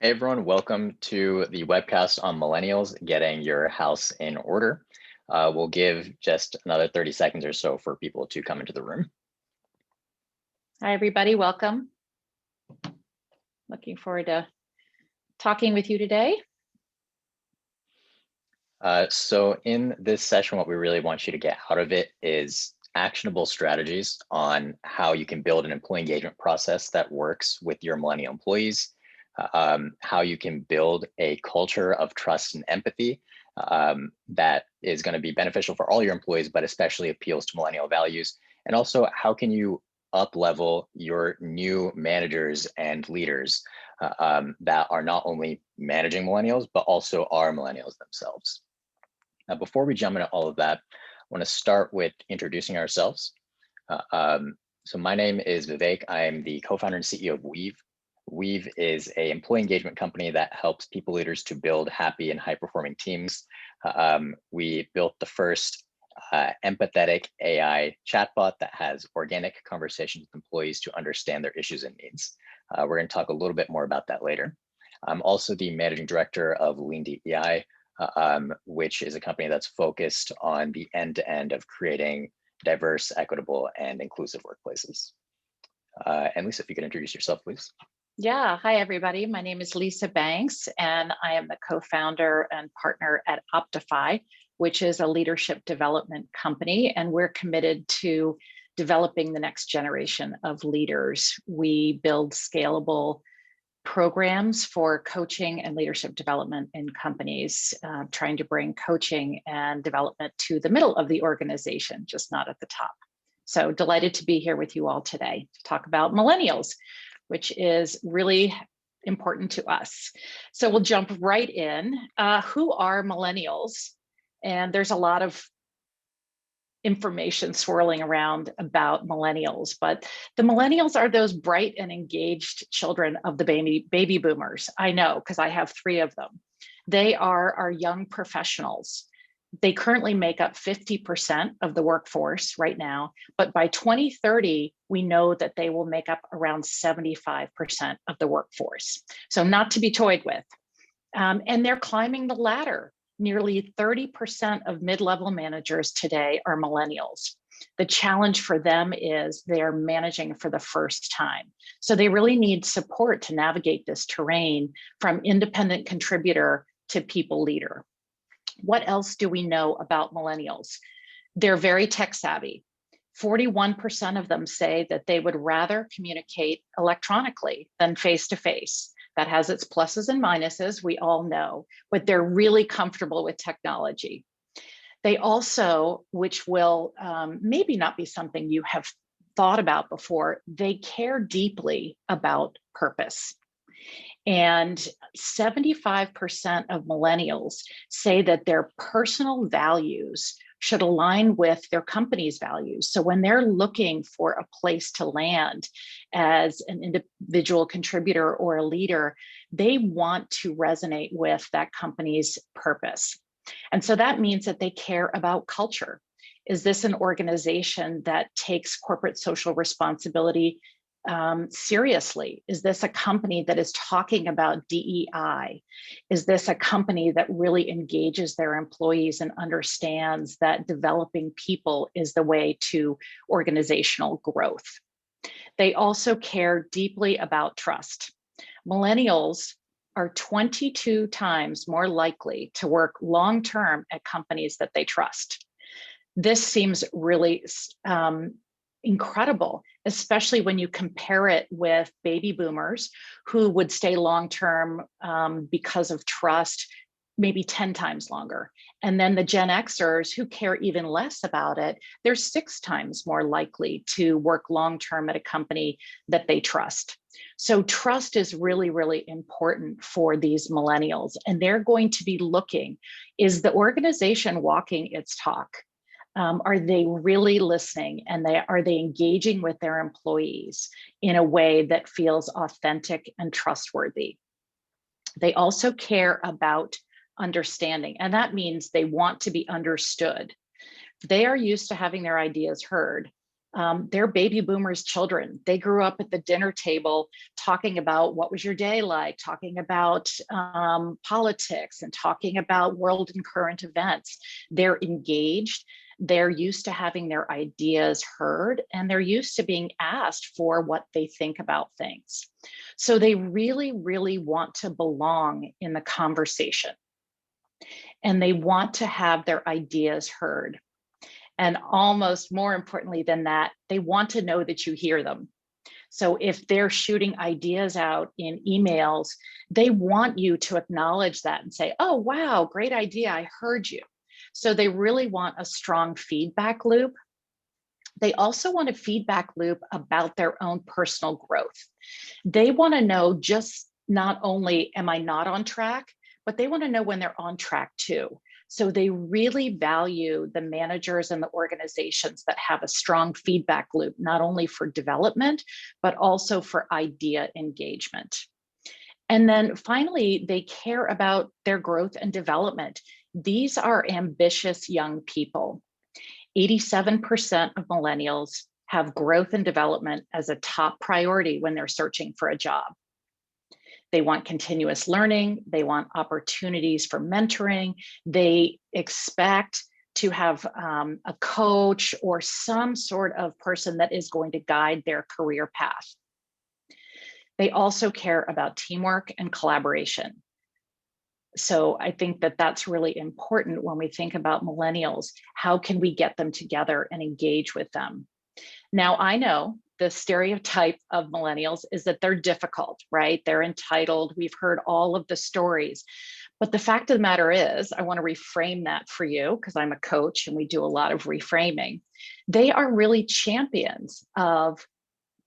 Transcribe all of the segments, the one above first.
Hey everyone, welcome to the webcast on Millennials, getting your house in order. We'll give just another 30 seconds or so for people to come into the room. Hi, everybody. Welcome. Looking forward to talking with you today. So in this session, what we really want you to get out of it is actionable strategies on how you can build an employee engagement process that works with your Millennial employees, how you can build a culture of trust and empathy that is going to be beneficial for all your employees, but especially appeals to Millennial values. And also, how can you up-level your new managers and leaders that are not only managing Millennials, but also are Millennials themselves. Now, before we jump into all of that, I want to start with introducing ourselves. So my name is Vivek. I am the co-founder and CEO of Weeve. Weeve is an employee engagement company that helps people leaders to build happy and high-performing teams. We built the first empathetic AI chatbot that has organic conversations with employees to understand their issues and needs. We're going to talk a little bit more about that later. I'm also the managing director of Lean DEI, which is a company that's focused on the end-to-end of creating diverse, equitable, and inclusive workplaces. And Lisa, if you could introduce yourself, please. Yeah. Hi, everybody. My name is Lisa Banks, and I am the co-founder and partner at Optify, which is a leadership development company, and we're committed to developing the next generation of leaders. We build scalable programs for coaching and leadership development in companies, trying to bring coaching and development to the middle of the organization, just not at the top. So delighted to be here with you all today to talk about Millennials, which is really important to us. So we'll jump right in. Who are Millennials? And there's a lot of information swirling around about Millennials, but the Millennials are those bright and engaged children of the baby boomers. I know, because I have 3 of them. They are our young professionals. They currently make up 50% of the workforce right now, but by 2030, we know that they will make up around 75% of the workforce. So not to be toyed with. And they're climbing the ladder. Nearly 30% of mid-level managers today are Millennials. The challenge for them is they're managing for the first time. So they really need support to navigate this terrain from independent contributor to people leader. What else do we know about Millennials? They're very tech savvy. 41% of them say that they would rather communicate electronically than face-to-face. That has its pluses and minuses, we all know, but they're really comfortable with technology. They also, which will maybe not be something you have thought about before, they care deeply about purpose. And 75% of Millennials say that their personal values should align with their company's values. So when they're looking for a place to land as an individual contributor or a leader, they want to resonate with that company's purpose. And so that means that they care about culture. Is this an organization that takes corporate social responsibility seriously? Is this a company that is talking about DEI? Is this a company that really engages their employees and understands that developing people is the way to organizational growth? They also care deeply about trust. Millennials are 22 times more likely to work long-term at companies that they trust. This seems really incredible, especially when you compare it with baby boomers who would stay long-term because of trust, maybe 10 times longer. And then the Gen Xers who care even less about it, they're 6 times more likely to work long-term at a company that they trust. So trust is really, really important for these Millennials. And they're going to be looking, is the organization walking its talk? Are they really listening, and are they engaging with their employees in a way that feels authentic and trustworthy? They also care about understanding, and that means they want to be understood. They are used to having their ideas heard, They're baby boomers' children. They grew up at the dinner table talking about what was your day like, talking about politics and talking about world and current events. They're engaged. They're used to having their ideas heard, and they're used to being asked for what they think about things. So they really, really want to belong in the conversation, and they want to have their ideas heard. And almost more importantly than that, they want to know that you hear them. So if they're shooting ideas out in emails, they want you to acknowledge that and say, oh, wow, great idea, I heard you. So they really want a strong feedback loop. They also want a feedback loop about their own personal growth. They want to know just not only am I not on track, but they want to know when they're on track too. So they really value the managers and the organizations that have a strong feedback loop, not only for development, but also for idea engagement. And then finally, they care about their growth and development. These are ambitious young people. 87% of millennials have growth and development as a top priority when they're searching for a job. They want continuous learning. They want opportunities for mentoring. They expect to have a coach or some sort of person that is going to guide their career path. They also care about teamwork and collaboration. So I think that that's really important when we think about millennials. How can we get them together and engage with them? Now, I know the stereotype of millennials is that they're difficult, right? They're entitled. We've heard all of the stories. But the fact of the matter is, I want to reframe that for you because I'm a coach and we do a lot of reframing. They are really champions of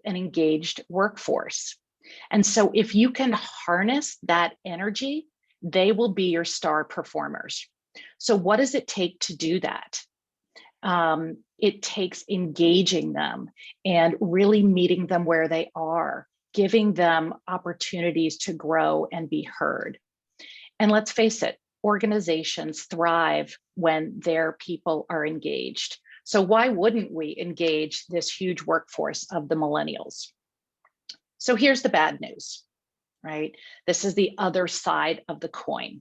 an engaged workforce. And so if you can harness that energy, they will be your star performers. So what does it take to do that? It takes engaging them and really meeting them where they are, giving them opportunities to grow and be heard. And let's face it, organizations thrive when their people are engaged. So why wouldn't we engage this huge workforce of the millennials? So here's the bad news, right? This is the other side of the coin.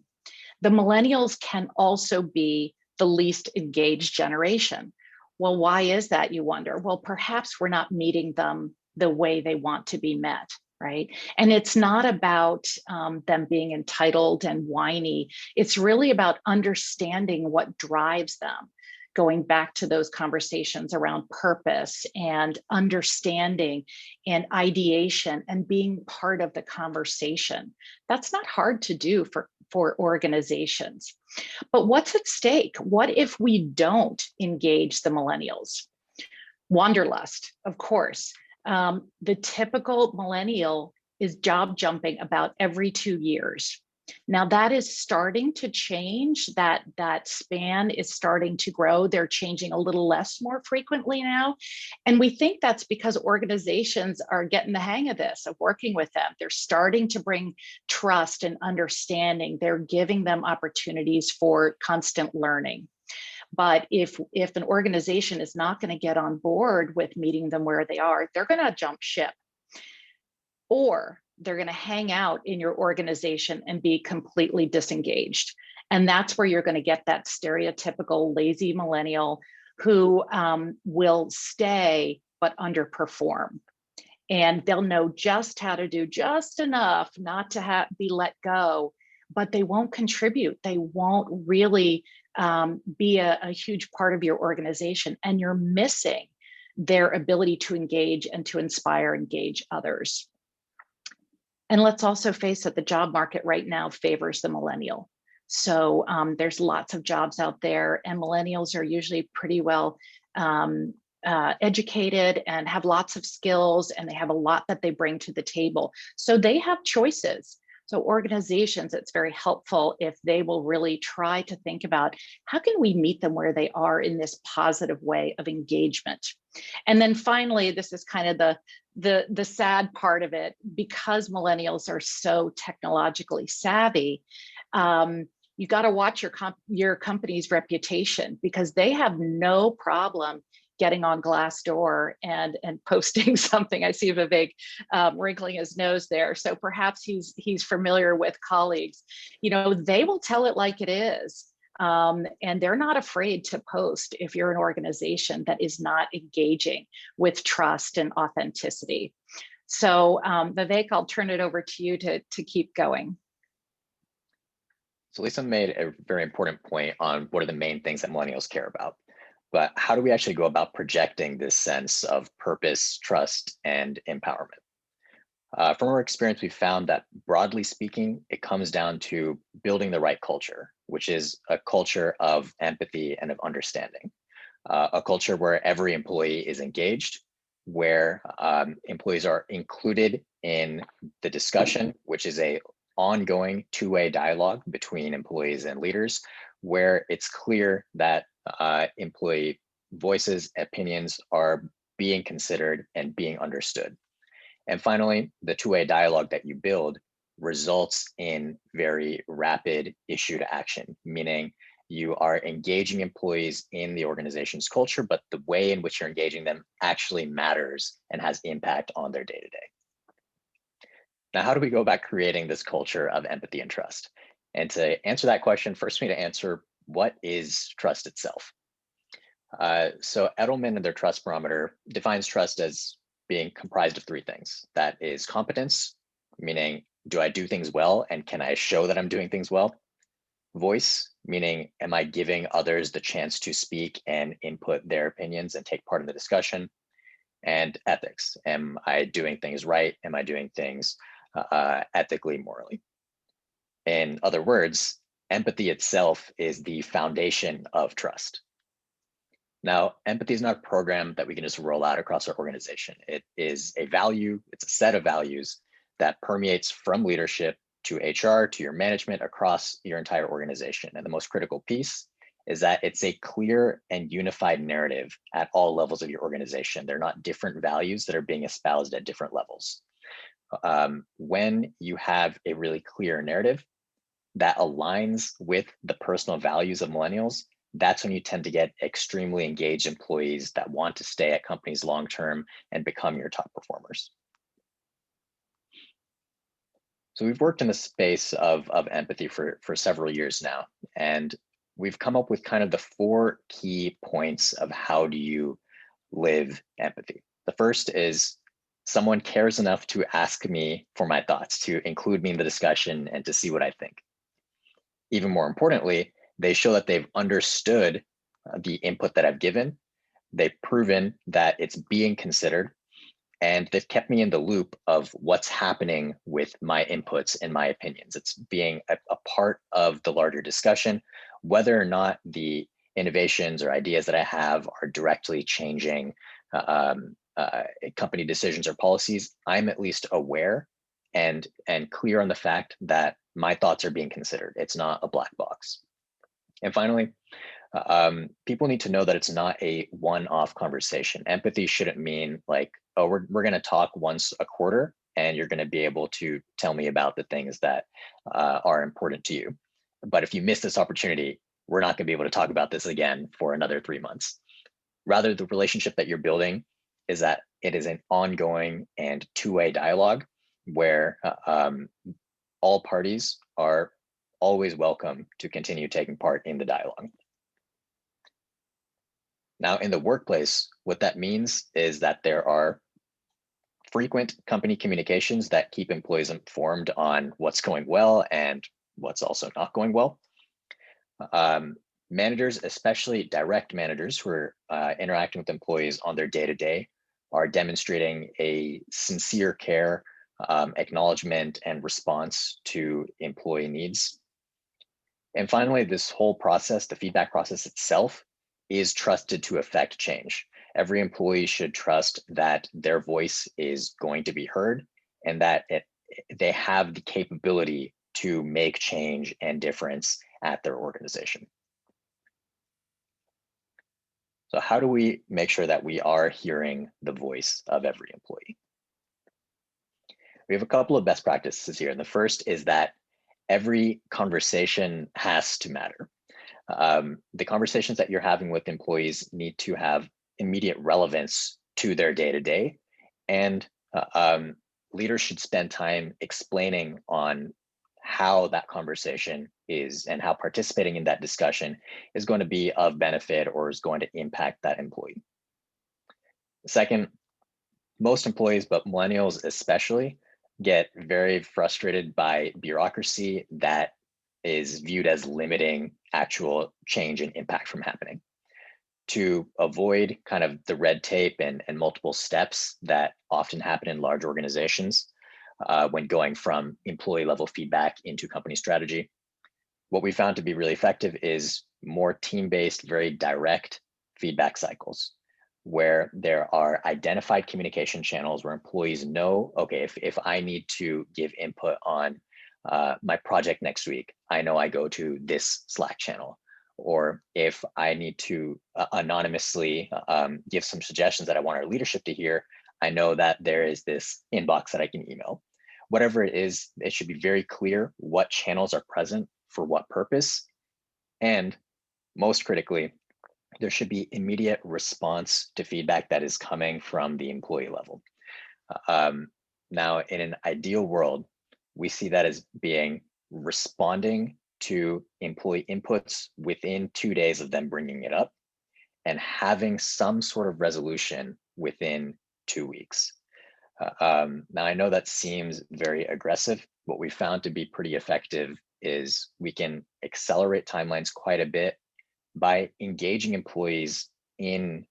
The millennials can also be the least engaged generation. Well, why is that, you wonder? Well, perhaps we're not meeting them the way they want to be met, right? And it's not about them being entitled and whiny. It's really about understanding what drives them, going back to those conversations around purpose and understanding and ideation and being part of the conversation. That's not hard to do for organizations. But what's at stake? What if we don't engage the millennials? Wanderlust, of course. The typical millennial is job jumping about every 2 years. Now that is starting to change, that span is starting to grow. They're changing a little less more frequently now. And we think that's because organizations are getting the hang of this, of working with them. They're starting to bring trust and understanding. They're giving them opportunities for constant learning. But if an organization is not going to get on board with meeting them where they are, they're going to jump ship. Or they're going to hang out in your organization and be completely disengaged. And that's where you're going to get that stereotypical lazy millennial who will stay but underperform. And they'll know just how to do just enough not to be let go, but they won't contribute. They won't really be a huge part of your organization. And you're missing their ability to engage and to inspire, engage others. And let's also face it, the job market right now favors the millennial. So there's lots of jobs out there, and millennials are usually pretty well educated and have lots of skills, and they have a lot that they bring to the table. So they have choices. So organizations, it's very helpful if they will really try to think about how can we meet them where they are in this positive way of engagement. And then finally, this is kind of the sad part of it, because millennials are so technologically savvy. You got to watch your company's reputation, because they have no problem getting on Glassdoor and posting something. I see Vivek wrinkling his nose there. So perhaps he's familiar with colleagues. You know, they will tell it like it is. And they're not afraid to post if you're an organization that is not engaging with trust and authenticity. So Vivek, I'll turn it over to you to keep going. So Lisa made a very important point on what are the main things that millennials care about. But how do we actually go about projecting this sense of purpose, trust, and empowerment? From our experience, we found that broadly speaking, it comes down to building the right culture, which is a culture of empathy and of understanding, a culture where every employee is engaged, where employees are included in the discussion, which is a ongoing two-way dialogue between employees and leaders, where it's clear that employee voices, opinions are being considered and being understood. And finally, the two-way dialogue that you build results in very rapid issue to action, meaning you are engaging employees in the organization's culture, but the way in which you're engaging them actually matters and has impact on their day-to-day. Now, how do we go about creating this culture of empathy and trust? And to answer that question, first we need to answer, what is trust itself? So Edelman and their trust barometer defines trust as being comprised of three things. That is competence, meaning, do I do things well and can I show that I'm doing things well? Voice, meaning, am I giving others the chance to speak and input their opinions and take part in the discussion? And ethics, am I doing things right? Am I doing things ethically, morally? In other words, empathy itself is the foundation of trust. Now, empathy is not a program that we can just roll out across our organization. It is a value, it's a set of values that permeates from leadership to HR, to your management, across your entire organization. And the most critical piece is that it's a clear and unified narrative at all levels of your organization. They're not different values that are being espoused at different levels. When you have a really clear narrative that aligns with the personal values of millennials, that's when you tend to get extremely engaged employees that want to stay at companies long-term and become your top performers. So we've worked in the space of empathy for several years now, and we've come up with kind of the 4 key points of how do you live empathy. The first is someone cares enough to ask me for my thoughts, to include me in the discussion and to see what I think. Even more importantly, they show that they've understood the input that I've given. They've proven that it's being considered, and they've kept me in the loop of what's happening with my inputs and my opinions. It's being a part of the larger discussion, whether or not the innovations or ideas that I have are directly changing company decisions or policies. I'm at least aware and clear on the fact that my thoughts are being considered. It's not a black box. And finally, people need to know that it's not a one-off conversation. Empathy shouldn't mean like, oh, we're going to talk once a quarter and you're going to be able to tell me about the things that are important to you. But if you miss this opportunity, we're not going to be able to talk about this again for another 3 months. Rather, the relationship that you're building is that it is an ongoing and two-way dialogue where all parties are always welcome to continue taking part in the dialogue. Now, in the workplace, what that means is that there are frequent company communications that keep employees informed on what's going well and what's also not going well. Managers, especially direct managers who are interacting with employees on their day-to-day, are demonstrating a sincere care, acknowledgement, and response to employee needs. And finally, this whole process, the feedback process itself, is trusted to affect change. Every employee should trust that their voice is going to be heard and that they have the capability to make change and difference at their organization. So how do we make sure that we are hearing the voice of every employee? We have a couple of best practices here. And the first is that every conversation has to matter. The conversations that you're having with employees need to have immediate relevance to their day-to-day, and leaders should spend time explaining on how that conversation is and how participating in that discussion is going to be of benefit or is going to impact that employee. Second, most employees, but millennials especially, get very frustrated by bureaucracy that is viewed as limiting actual change and impact from happening. To avoid kind of the red tape and multiple steps that often happen in large organizations when going from employee level feedback into company strategy, what we found to be really effective is more team-based, very direct feedback cycles, where there are identified communication channels where employees know, okay, if I need to give input on my project next week, I know I go to this Slack channel. Or if I need to anonymously give some suggestions that I want our leadership to hear, I know that there is this inbox that I can email. Whatever it is, it should be very clear what channels are present for what purpose. And most critically, there should be immediate response to feedback that is coming from the employee level. Now, in an ideal world, we see that as being responding to employee inputs within 2 days of them bringing it up and having some sort of resolution within 2 weeks. Now, I know that seems very aggressive. What we found to be pretty effective is we can accelerate timelines quite a bit by engaging employees in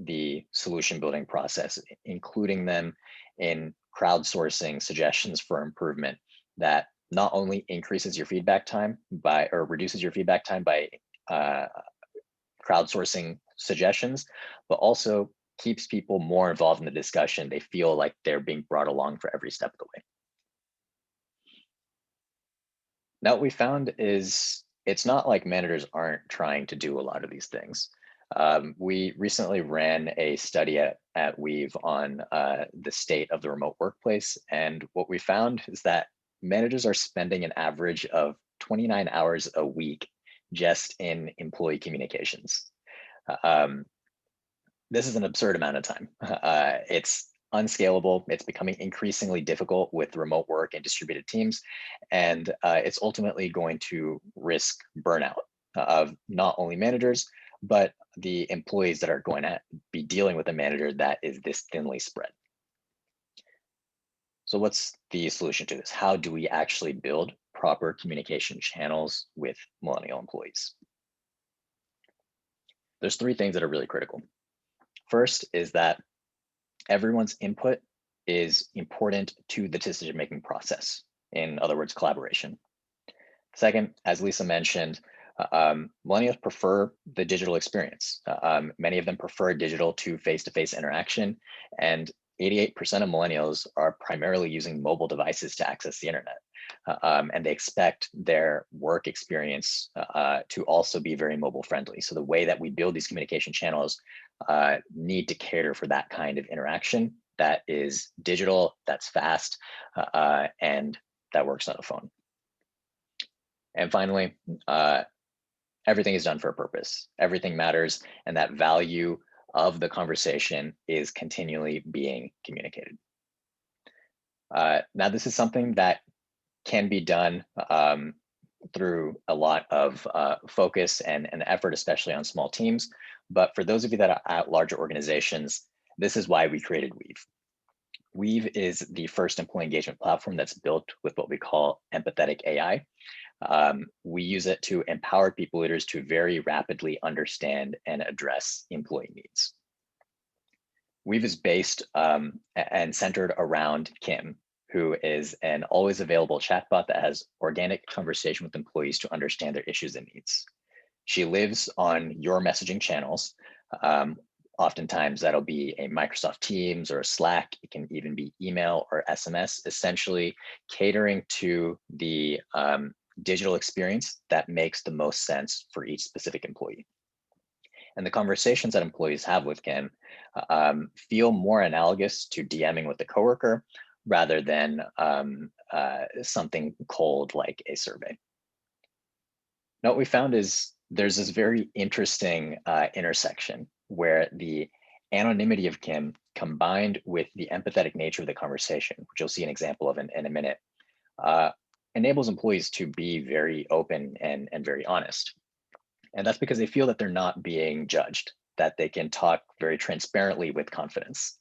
the solution building process, including them in crowdsourcing suggestions for improvement that not only increases your feedback time by, or reduces your feedback time by crowdsourcing suggestions, but also keeps people more involved in the discussion. They feel like they're being brought along for every step of the way. Now, what we found is it's not like managers aren't trying to do a lot of these things. We recently ran a study at Weeve on the state of the remote workplace. And what we found is that managers are spending an average of 29 hours a week just in employee communications. This is an absurd amount of time. It's unscalable. It's becoming increasingly difficult with remote work and distributed teams. And it's ultimately going to risk burnout of not only managers, but the employees that are going to be dealing with a manager that is this thinly spread. So what's the solution to this? How do we actually build proper communication channels with millennial employees? There's 3 things that are really critical. First is that everyone's input is important to the decision-making process. In other words, collaboration. Second, as Lisa mentioned, millennials prefer the digital experience. Many of them prefer digital to face-to-face interaction, and 88% of millennials are primarily using mobile devices to access the internet. And they expect their work experience to also be very mobile friendly. So the way that we build these communication channels need to cater for that kind of interaction that is digital, that's fast, and that works on a phone. And finally, everything is done for a purpose. Everything matters, and that value of the conversation is continually being communicated. Now, this is something that can be done through a lot of focus and effort, especially on small teams. But for those of you that are at larger organizations, this is why we created Weeve. Weeve is the first employee engagement platform that's built with what we call empathetic AI. We use it to empower people leaders to very rapidly understand and address employee needs. Weeve is based and centered around Kim, who is an always available chatbot that has organic conversation with employees to understand their issues and needs. She lives on your messaging channels. Oftentimes that'll be a Microsoft Teams or a Slack. It can even be email or SMS, essentially catering to the digital experience that makes the most sense for each specific employee. And the conversations that employees have with Kim feel more analogous to DMing with a coworker rather than something cold like a survey. Now, what we found is there's this very interesting intersection where the anonymity of Kim combined with the empathetic nature of the conversation, which you'll see an example of in a minute, enables employees to be very open and very honest. And that's because they feel that they're not being judged, that they can talk very transparently with confidence.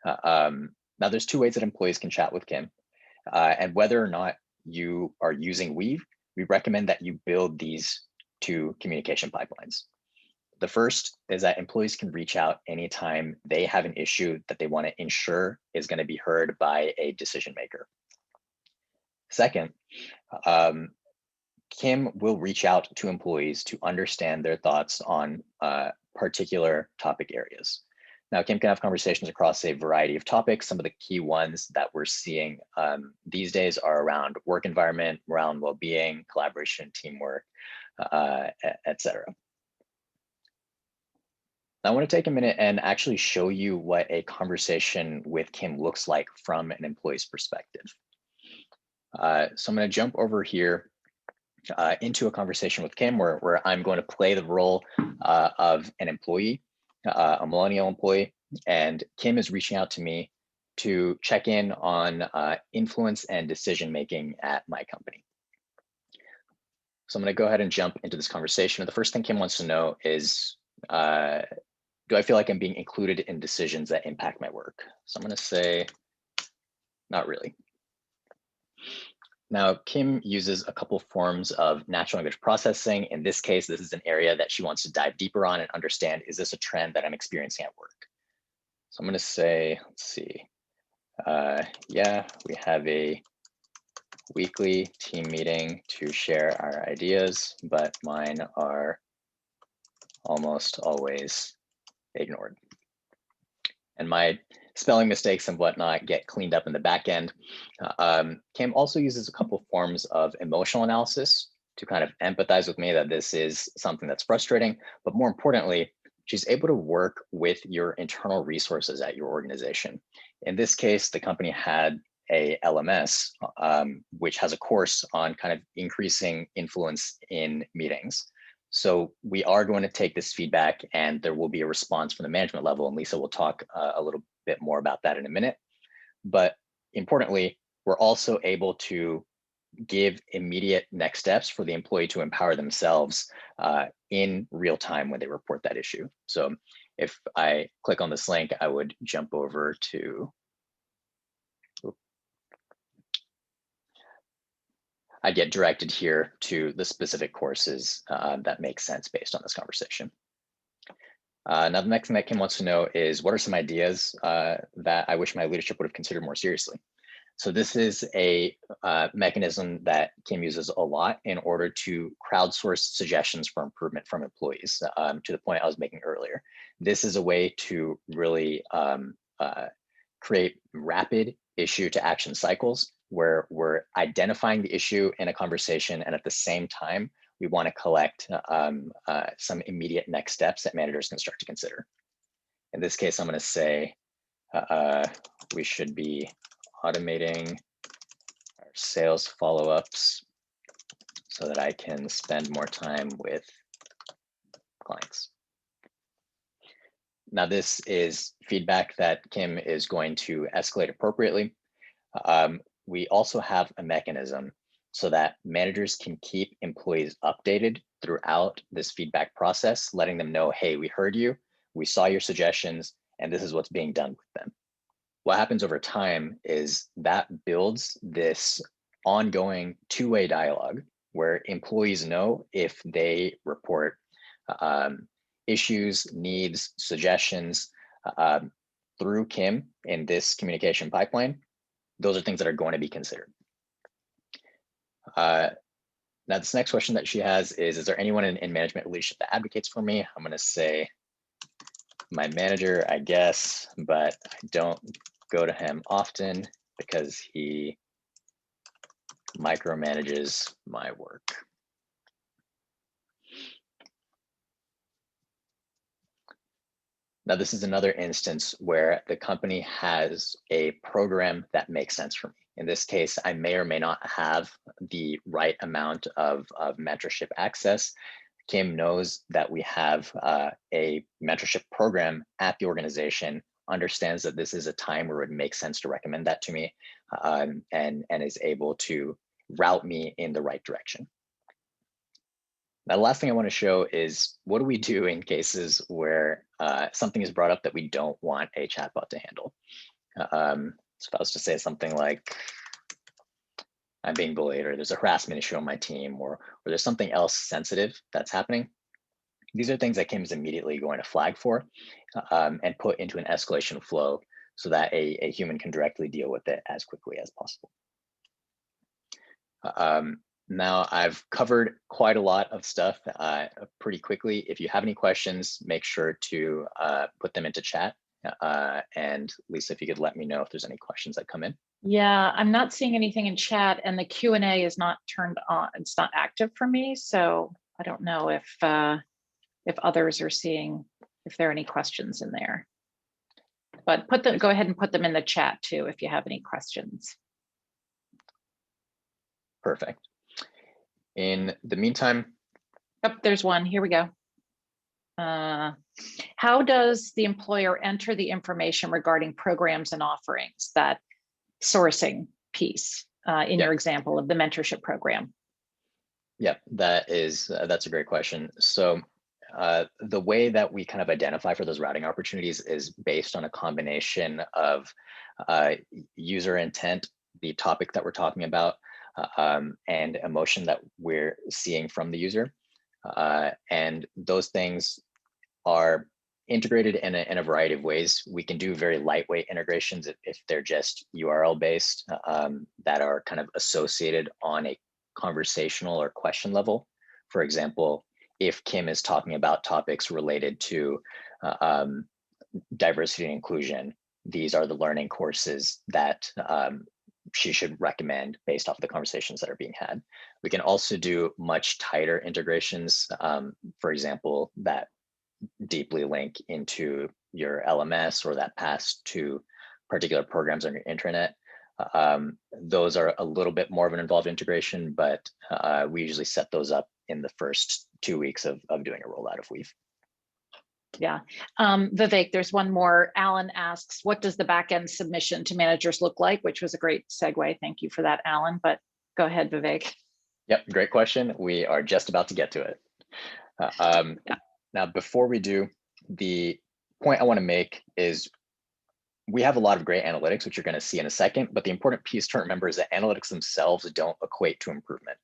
Now, there's two ways that employees can chat with Kim. And whether or not you are using Weave, we recommend that you build these two communication pipelines. The first is that employees can reach out anytime they have an issue that they want to ensure is going to be heard by a decision maker. Second, Kim will reach out to employees to understand their thoughts on particular topic areas. Now, Kim can have conversations across a variety of topics. Some of the key ones that we're seeing these days are around work environment, around well-being, collaboration, teamwork, etc. I want to take a minute and actually show you what a conversation with Kim looks like from an employee's perspective. So I'm going to jump over here into a conversation with Kim where I'm going to play the role of an employee, a millennial employee, and Kim is reaching out to me to check in on influence and decision-making at my company. So I'm going to go ahead and jump into this conversation. The first thing Kim wants to know is, do I feel like I'm being included in decisions that impact my work? So I'm going to say, not really. Now, Kim uses a couple forms of natural language processing. In this case, this is an area that she wants to dive deeper on and understand, is this a trend that I'm experiencing at work? So I'm going to say, let's see. Yeah, we have a weekly team meeting to share our ideas, but mine are almost always ignored. And my spelling mistakes and whatnot get cleaned up in the back end. Kim also uses a couple forms of emotional analysis to kind of empathize with me that this is something that's frustrating, but more importantly, she's able to work with your internal resources at your organization. In this case, the company had a LMS, which has a course on kind of increasing influence in meetings. So we are going to take this feedback and there will be a response from the management level, and Lisa will talk a little bit more about that in a minute. But importantly, we're also able to give immediate next steps for the employee to empower themselves in real time when they report that issue. So if I click on this link, I would jump over to, I get directed here to the specific courses that make sense based on this conversation. Now, the next thing that Kim wants to know is, what are some ideas that I wish my leadership would have considered more seriously? So this is a mechanism that Kim uses a lot in order to crowdsource suggestions for improvement from employees, to the point I was making earlier. This is a way to really create rapid issue to action cycles where we're identifying the issue in a conversation, and at the same time, we want to collect some immediate next steps that managers can start to consider. In this case, I'm going to say we should be automating our sales follow-ups so that I can spend more time with clients. Now, this is feedback that Kim is going to escalate appropriately. We also have a mechanism so that managers can keep employees updated throughout this feedback process, letting them know, hey, we heard you, we saw your suggestions, and this is what's being done with them. What happens over time is that builds this ongoing two-way dialogue where employees know if they report issues, needs, suggestions through Kim in this communication pipeline, those are things that are going to be considered. Now, this next question that she has is there anyone in management leadership that advocates for me? I'm going to say my manager, I guess, but I don't go to him often because he micromanages my work. Now, this is another instance where the company has a program that makes sense for me. In this case, I may or may not have the right amount of mentorship access. Kim knows that we have a mentorship program at the organization, understands that this is a time where it would make sense to recommend that to me, and is able to route me in the right direction. Now, the last thing I want to show is what do we do in cases where something is brought up that we don't want a chatbot to handle. So if I was to say something like, I'm being bullied, or there's a harassment issue on my team, or there's something else sensitive that's happening, these are things that Kim is immediately going to flag for and put into an escalation flow so that a human can directly deal with it as quickly as possible. Now I've covered quite a lot of stuff pretty quickly. If you have any questions, make sure to put them into chat. And Lisa, if you could let me know if there's any questions that come in. Yeah, I'm not seeing anything in chat, and the Q&A is not turned on. It's not active for me, so I don't know if others are seeing, if there are any questions in there. But go ahead and put them in the chat too if you have any questions. Perfect. In the meantime. Oh, there's one. Here we go. How does the employer enter the information regarding programs and offerings, that sourcing piece in your example of the mentorship program? Yeah, that's a great question. So the way that we kind of identify for those routing opportunities is based on a combination of user intent, the topic that we're talking about, and emotion that we're seeing from the user. And those things are integrated in a variety of ways. We can do very lightweight integrations if they're just URL based that are kind of associated on a conversational or question level. For example, if Kim is talking about topics related to diversity and inclusion, these are the learning courses that she should recommend based off of the conversations that are being had. We can also do much tighter integrations, for example, that deeply link into your LMS or that pass to particular programs on your intranet. Those are a little bit more of an involved integration, but we usually set those up in the first 2 weeks of doing a rollout of Weeve. Yeah. Vivek, there's one more. Alan asks, what does the backend submission to managers look like? Which was a great segue. Thank you for that, Alan. But go ahead, Vivek. Yep, great question. We are just about to get to it. Yeah. Now, before we do, the point I want to make is we have a lot of great analytics, which you're going to see in a second, but the important piece to remember is that analytics themselves don't equate to improvement.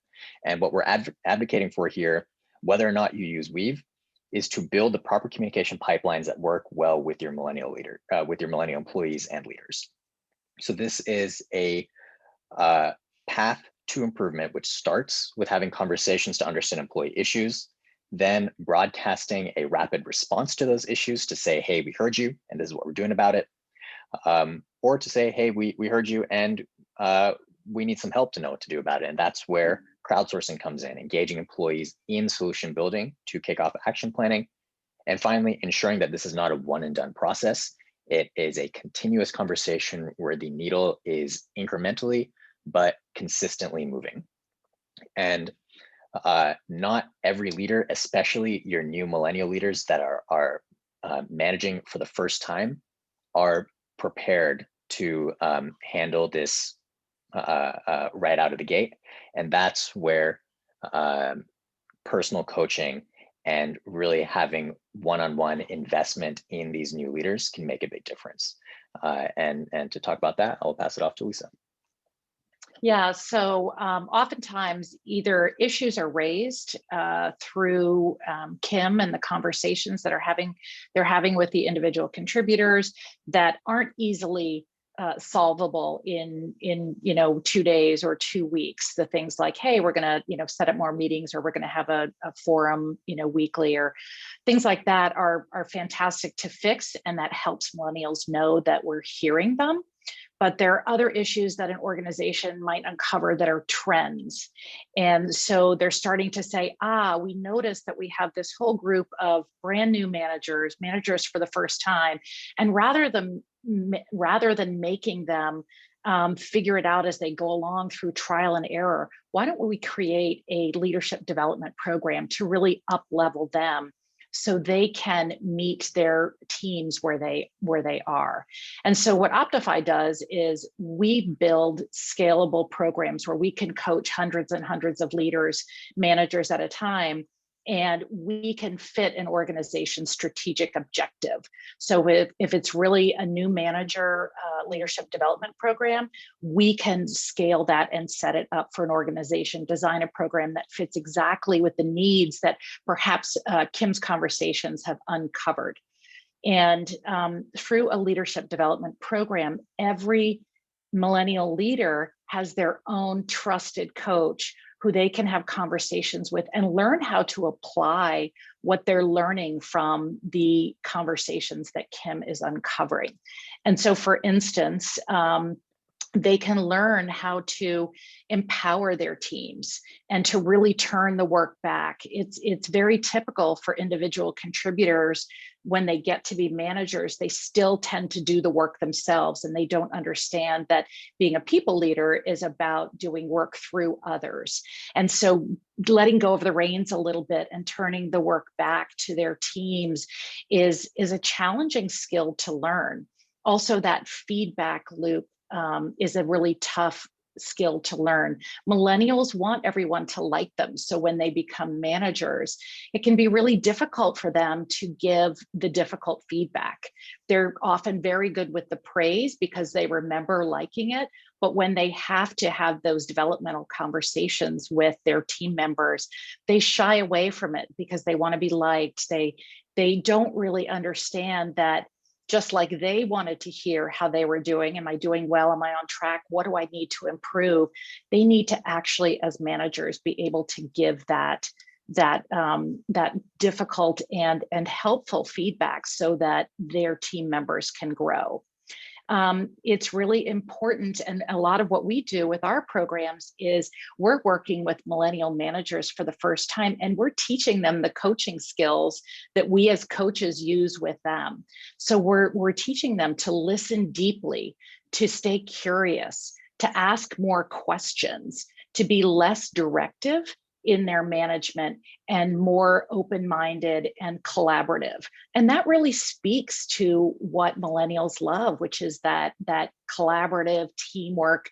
And what we're advocating for here, whether or not you use Weeve, is to build the proper communication pipelines that work well with your millennial employees and leaders. So this is a path to improvement, which starts with having conversations to understand employee issues, then broadcasting a rapid response to those issues to say, hey, we heard you, and this is what we're doing about it. Or to say, hey, we heard you, and we need some help to know what to do about it. And that's where crowdsourcing comes in, engaging employees in solution building to kick off action planning. And finally, ensuring that this is not a one and done process. It is a continuous conversation where the needle is incrementally, but consistently moving. And not every leader, especially your new millennial leaders that are managing for the first time, are prepared to handle this right out of the gate. And that's where personal coaching and really having one-on-one investment in these new leaders can make a big difference. And to talk about that, I'll pass it off to Lisa. Yeah, so oftentimes either issues are raised through Kim and the conversations that they're having with the individual contributors that aren't easily solvable in 2 days or 2 weeks. The things like, hey, we're going to set up more meetings, or we're going to have a forum weekly, or things like that are fantastic to fix, and that helps millennials know that we're hearing them. But there are other issues that an organization might uncover that are trends. And so they're starting to say, we noticed that we have this whole group of brand new managers for the first time. And rather than making them figure it out as they go along through trial and error. Why don't we create a leadership development program to really up-level them so they can meet their teams where they are? And so what Optify does is we build scalable programs where we can coach hundreds and hundreds of leaders, managers at a time, and we can fit an organization's strategic objective. So if it's really a new manager leadership development program, we can scale that and set it up for an organization, design a program that fits exactly with the needs that perhaps Kim's conversations have uncovered. And through a leadership development program, every millennial leader has their own trusted coach who they can have conversations with and learn how to apply what they're learning from the conversations that Kim is uncovering. And so, for instance, they can learn how to empower their teams and to really turn the work back. It's very typical for individual contributors when they get to be managers, they still tend to do the work themselves, and they don't understand that being a people leader is about doing work through others. And so letting go of the reins a little bit and turning the work back to their teams is a challenging skill to learn. Also, that feedback loop is a really tough skill to learn. Millennials want everyone to like them. So when they become managers, it can be really difficult for them to give the difficult feedback. They're often very good with the praise because they remember liking it. But when they have to have those developmental conversations with their team members, they shy away from it because they want to be liked. They don't really understand that just like they wanted to hear how they were doing. Am I doing well? Am I on track? What do I need to improve? They need to actually, as managers, be able to give that difficult and helpful feedback so that their team members can grow. It's really important, and a lot of what we do with our programs is we're working with millennial managers for the first time, and we're teaching them the coaching skills that we as coaches use with them. So we're teaching them to listen deeply, to stay curious, to ask more questions, to be less directive in their management and more open-minded and collaborative. And that really speaks to what millennials love, which is that collaborative teamwork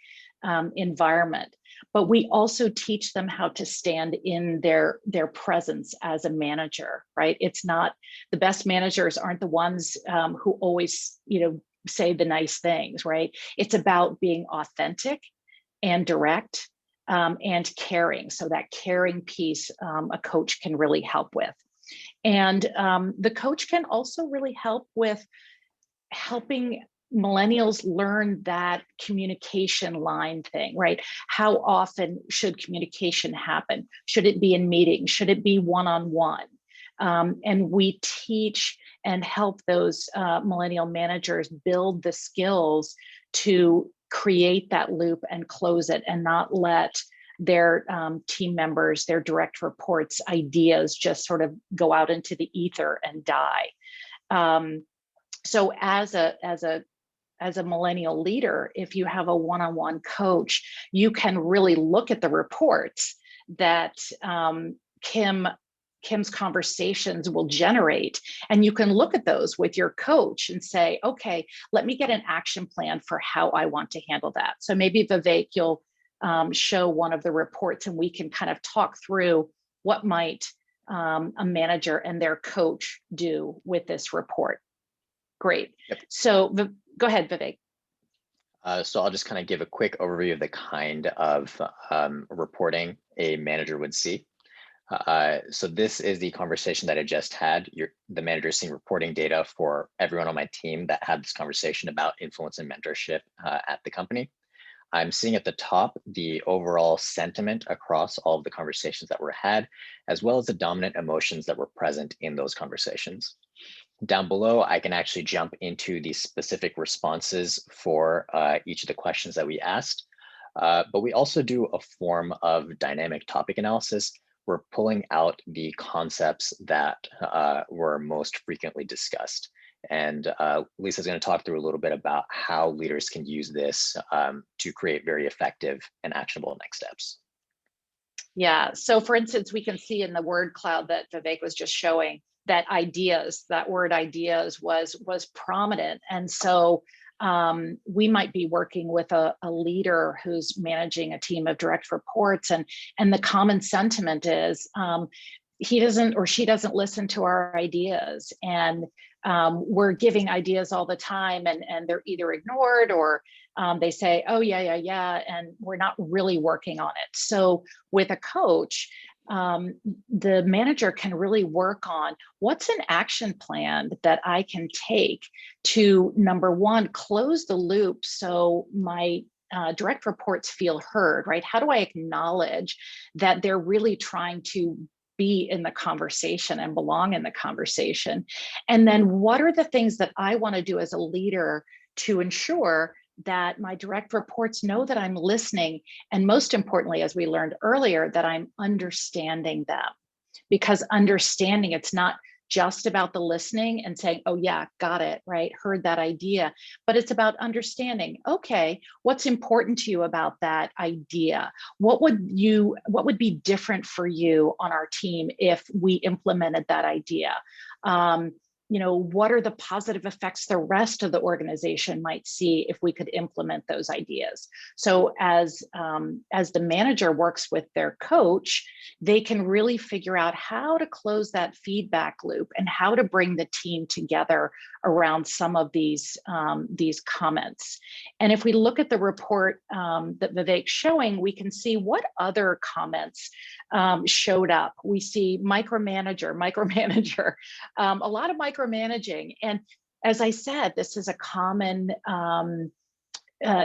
environment. But we also teach them how to stand in their presence as a manager, right? It's not, the best managers aren't the ones who always, say the nice things, right? It's about being authentic and direct and caring. So that caring piece, a coach can really help with. And the coach can also really help with helping millennials learn that communication line thing, right? How often should communication happen? Should it be in meetings? Should it be one-on-one? And we teach and help those millennial managers build the skills to create that loop and close it, and not let their team members, their direct reports, ideas just sort of go out into the ether and die. So as a millennial leader, if you have a one-on-one coach, you can really look at the reports that Kim's conversations will generate. And you can look at those with your coach and say, okay, let me get an action plan for how I want to handle that. So maybe Vivek, you'll show one of the reports and we can kind of talk through what might a manager and their coach do with this report. Great. Yep. So go ahead, Vivek. So I'll just kind of give a quick overview of the kind of reporting a manager would see. So this is the conversation that I just had. The manager is seeing reporting data for everyone on my team that had this conversation about influence and mentorship at the company. I'm seeing at the top the overall sentiment across all of the conversations that were had, as well as the dominant emotions that were present in those conversations. Down below, I can actually jump into the specific responses for each of the questions that we asked. But we also do a form of dynamic topic analysis. We're pulling out the concepts that were most frequently discussed. And Lisa's going to talk through a little bit about how leaders can use this to create very effective and actionable next steps. Yeah, so for instance, we can see in the word cloud that Vivek was just showing that ideas, that word ideas was prominent. And so we might be working with a leader who's managing a team of direct reports, and the common sentiment is he doesn't or she doesn't listen to our ideas, and we're giving ideas all the time, and they're either ignored or they say, oh yeah, and we're not really working on it. So with a coach, the manager can really work on what's an action plan that I can take to, number one, close the loop so my direct reports feel heard, right? How do I acknowledge that they're really trying to be in the conversation and belong in the conversation? And then what are the things that I want to do as a leader to ensure that my direct reports know that I'm listening, and most importantly, as we learned earlier, that I'm understanding them? Because understanding, it's not just about the listening and saying, oh yeah, got it, right, heard that idea, but it's about understanding, okay, what's important to you about that idea? What would be different for you on our team if we implemented that idea? What are the positive effects the rest of the organization might see if we could implement those ideas? So as the manager works with their coach, they can really figure out how to close that feedback loop and how to bring the team together around some of these comments. And if we look at the report that Vivek's showing, we can see what other comments showed up. We see micromanager, a lot of micromanaging. And as I said, this is a common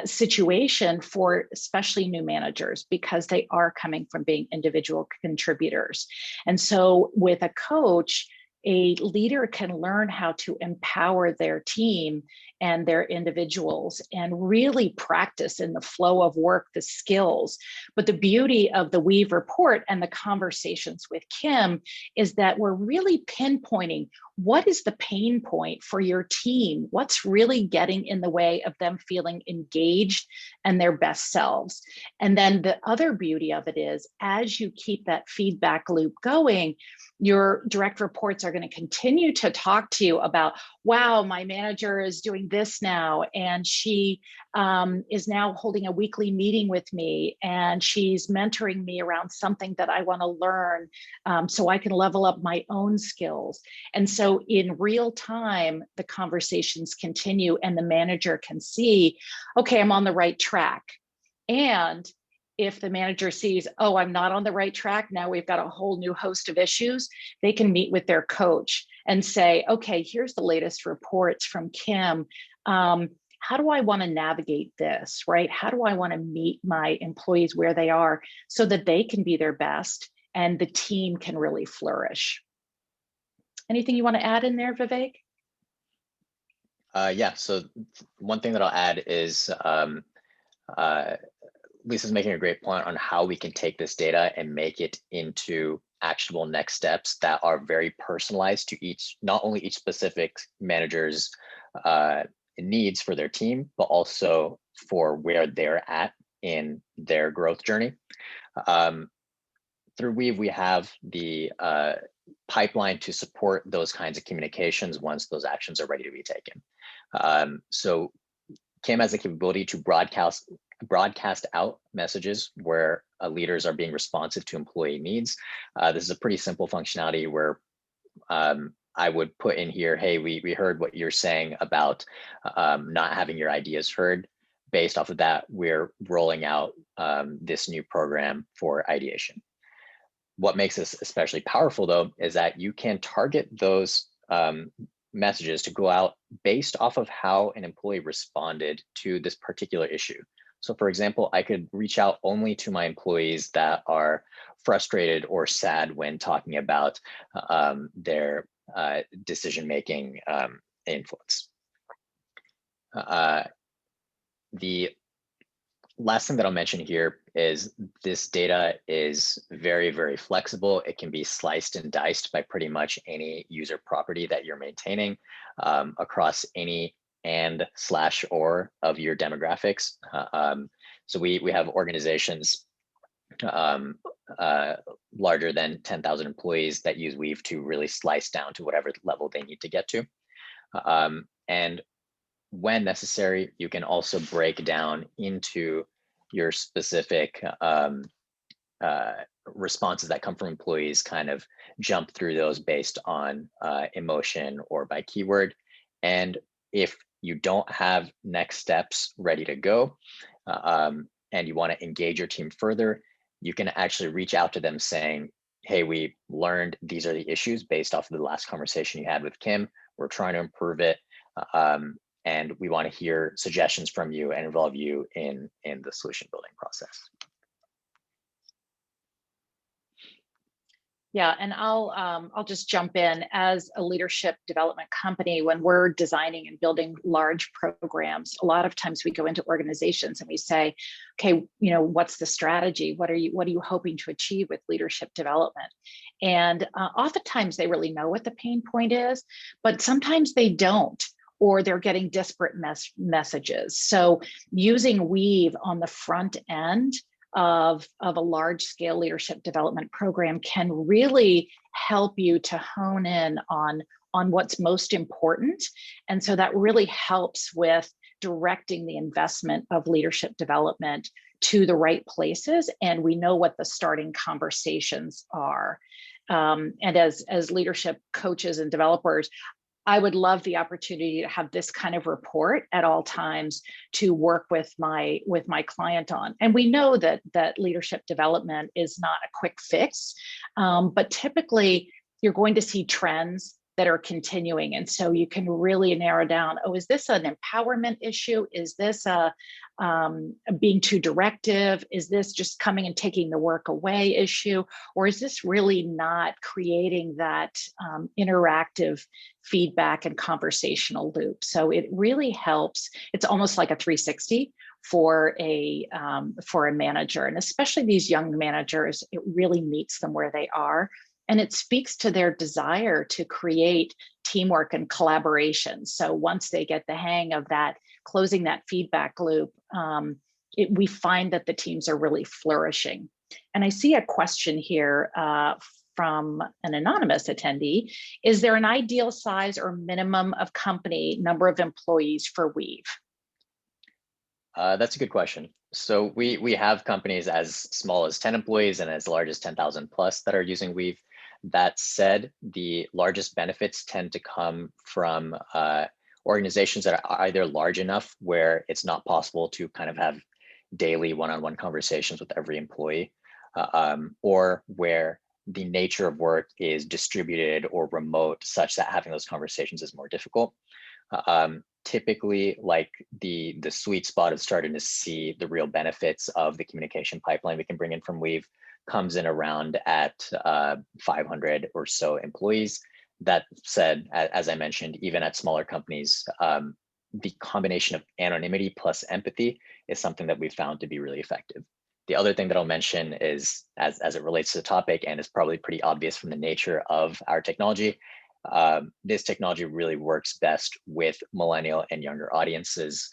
situation for especially new managers because they are coming from being individual contributors. And so with a coach, a leader can learn how to empower their team and their individuals and really practice in the flow of work the skills. But the beauty of the Weeve report and the conversations with Kim is that we're really pinpointing what is the pain point for your team, what's really getting in the way of them feeling engaged and their best selves. And then the other beauty of it is, as you keep that feedback loop going, your direct reports are going to continue to talk to you about, wow, my manager is doing this now, and she is now holding a weekly meeting with me, and she's mentoring me around something that I want to learn so I can level up my own skills. And so in real time, the conversations continue and the manager can see, okay, I'm on the right track. And if the manager sees, oh, I'm not on the right track, now we've got a whole new host of issues, they can meet with their coach and say, okay, here's the latest reports from Kim. How do I want to navigate this, right? How do I want to meet my employees where they are so that they can be their best and the team can really flourish? Anything you want to add in there, Vivek? Yeah, so one thing that I'll add is Lisa's making a great point on how we can take this data and make it into actionable next steps that are very personalized to each, not only each specific manager's needs for their team, but also for where they're at in their growth journey. Through Weave, we have the pipeline to support those kinds of communications once those actions are ready to be taken. So Kim has the capability to broadcast out messages where leaders are being responsive to employee needs. This is a pretty simple functionality where I would put in here, hey, we heard what you're saying about not having your ideas heard. Based off of that, we're rolling out this new program for ideation. What makes this especially powerful, though, is that you can target those messages to go out based off of how an employee responded to this particular issue. So for example, I could reach out only to my employees that are frustrated or sad when talking about their decision-making influence. The Last thing that I'll mention here is this data is very, very flexible. It can be sliced and diced by pretty much any user property that you're maintaining across any and/or of your demographics. So we have organizations larger than 10,000 employees that use Weave to really slice down to whatever level they need to get to. And when necessary, you can also break down into your specific responses that come from employees, kind of jump through those based on emotion or by keyword. And if you don't have next steps ready to go and you want to engage your team further, you can actually reach out to them saying, hey, we learned these are the issues based off of the last conversation you had with Kim. We're trying to improve it. And we want to hear suggestions from you and involve you in the solution building process. Yeah, and I'll just jump in. As a leadership development company, when we're designing and building large programs, a lot of times we go into organizations and we say, okay, what's the strategy? What are you hoping to achieve with leadership development? And oftentimes they really know what the pain point is, but sometimes they don't, or they're getting disparate messages. So using Weave on the front end of a large scale leadership development program can really help you to hone in on what's most important. And so that really helps with directing the investment of leadership development to the right places. And we know what the starting conversations are. And as leadership coaches and developers, I would love the opportunity to have this kind of report at all times to work with my client on. And we know that leadership development is not a quick fix, but typically you're going to see trends that are continuing. And so you can really narrow down, oh, is this an empowerment issue? Is this a being too directive? Is this just coming and taking the work away issue? Or is this really not creating that interactive feedback and conversational loop? So it really helps. It's almost like a 360 for a manager, and especially these young managers, it really meets them where they are. And it speaks to their desire to create teamwork and collaboration. So once they get the hang of that, closing that feedback loop, we find that the teams are really flourishing. And I see a question here from an anonymous attendee. Is there an ideal size or minimum of company number of employees for Weave? That's a good question. So we have companies as small as 10 employees and as large as 10,000 plus that are using Weave. That said, the largest benefits tend to come from organizations that are either large enough where it's not possible to kind of have daily one-on-one conversations with every employee, or where the nature of work is distributed or remote such that having those conversations is more difficult. Typically, like the sweet spot of starting to see the real benefits of the communication pipeline we can bring in from Weave comes in around at 500 or so employees. That said, as I mentioned, even at smaller companies, the combination of anonymity plus empathy is something that we've found to be really effective. The other thing that I'll mention is, as it relates to the topic, and is probably pretty obvious from the nature of our technology, this technology really works best with millennial and younger audiences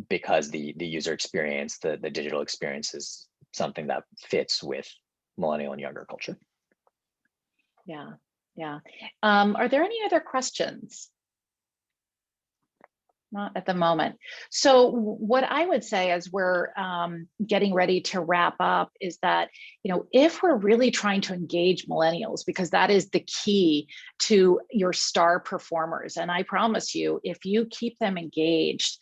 because the user experience, the digital experience is something that fits with millennial and younger culture. Yeah, yeah. Are there any other questions? Not at the moment. So what I would say as we're getting ready to wrap up is that, if we're really trying to engage millennials, because that is the key to your star performers. And I promise you, if you keep them engaged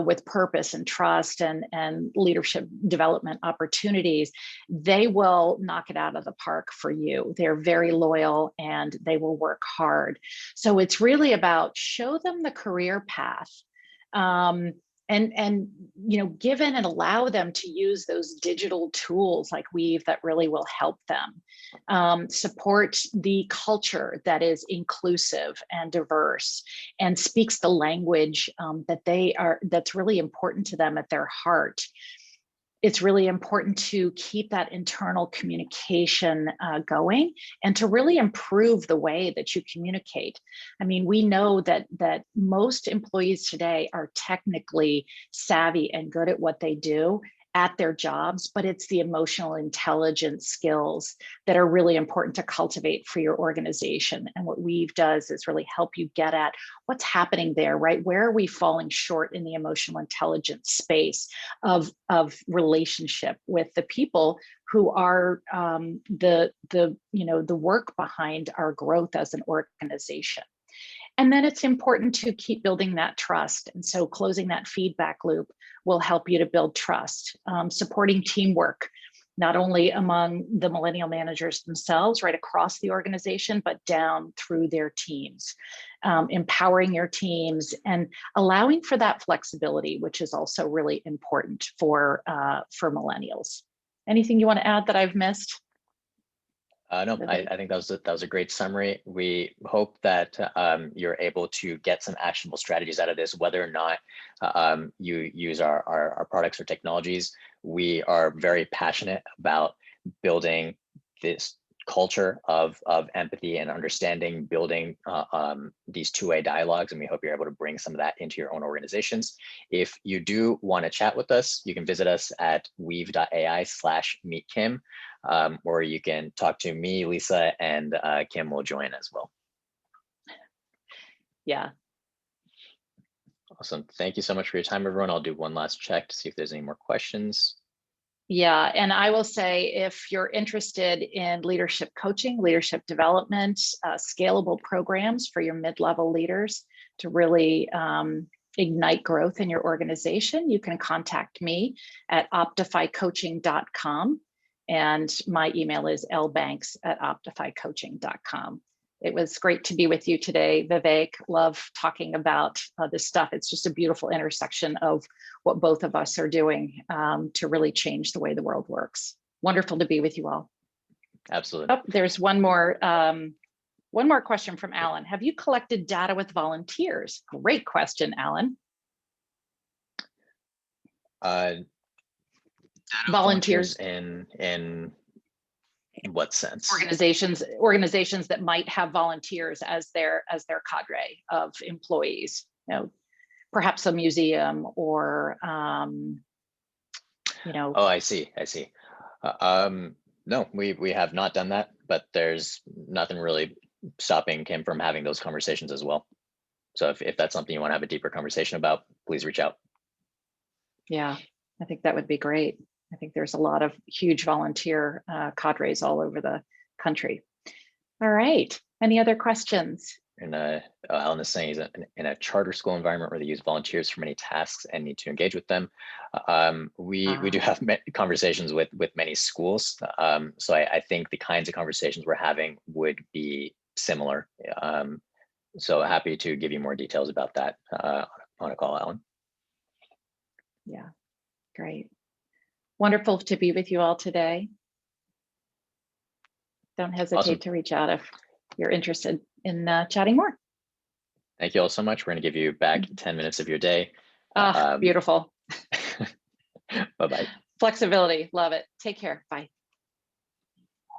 with purpose and trust and leadership development opportunities, they will knock it out of the park for you. They're very loyal and they will work hard. So it's really about show them the career path. and given and allow them to use those digital tools like Weave that really will help them. Support the culture that is inclusive and diverse and speaks the language that's really important to them at their heart. It's really important to keep that internal communication going and to really improve the way that you communicate. I mean, we know that most employees today are technically savvy and good at what they do at their jobs, but it's the emotional intelligence skills that are really important to cultivate for your organization. And what Weave does is really help you get at what's happening there, right? Where are we falling short in the emotional intelligence space of relationship with the people who are the work behind our growth as an organization. And then it's important to keep building that trust. And so closing that feedback loop will help you to build trust, supporting teamwork, not only among the millennial managers themselves, right across the organization, but down through their teams, empowering your teams and allowing for that flexibility, which is also really important for millennials. Anything you want to add that I've missed? No, I think that was a great summary. We hope that you're able to get some actionable strategies out of this, whether or not you use our products or technologies. We are very passionate about building this culture of empathy and understanding, building these two-way dialogues, and we hope you're able to bring some of that into your own organizations. If you do want to chat with us, you can visit us at weave.ai/meetkim. Or you can talk to me, Lisa, and Kim will join as well. Yeah. Awesome. Thank you so much for your time, everyone. I'll do one last check to see if there's any more questions. Yeah, and I will say, if you're interested in leadership coaching, leadership development, scalable programs for your mid-level leaders to really ignite growth in your organization, you can contact me at optifycoaching.com. And my email is lbanks@optifycoaching.com. It was great to be with you today, Vivek. Love talking about this stuff. It's just a beautiful intersection of what both of us are doing to really change the way the world works. Wonderful to be with you all. Absolutely. Oh, there's one more question from Alan. Have you collected data with volunteers? Great question, Alan. Volunteers in what sense? Organizations that might have volunteers as their cadre of employees. Perhaps a museum or Oh, I see. No, we have not done that, but there's nothing really stopping Kim from having those conversations as well. So if that's something you want to have a deeper conversation about, please reach out. Yeah, I think that would be great. I think there's a lot of huge volunteer cadres all over the country. All right, any other questions? And Alan is saying he's in a charter school environment where they use volunteers for many tasks and need to engage with them. We do have conversations with many schools. So I think the kinds of conversations we're having would be similar. So happy to give you more details about that on a call, Alan. Yeah, great. Wonderful to be with you all today. Don't hesitate to reach out if you're interested in chatting more. Thank you all so much. We're going to give you back 10 minutes of your day. Beautiful. Bye-bye. Flexibility. Love it. Take care. Bye.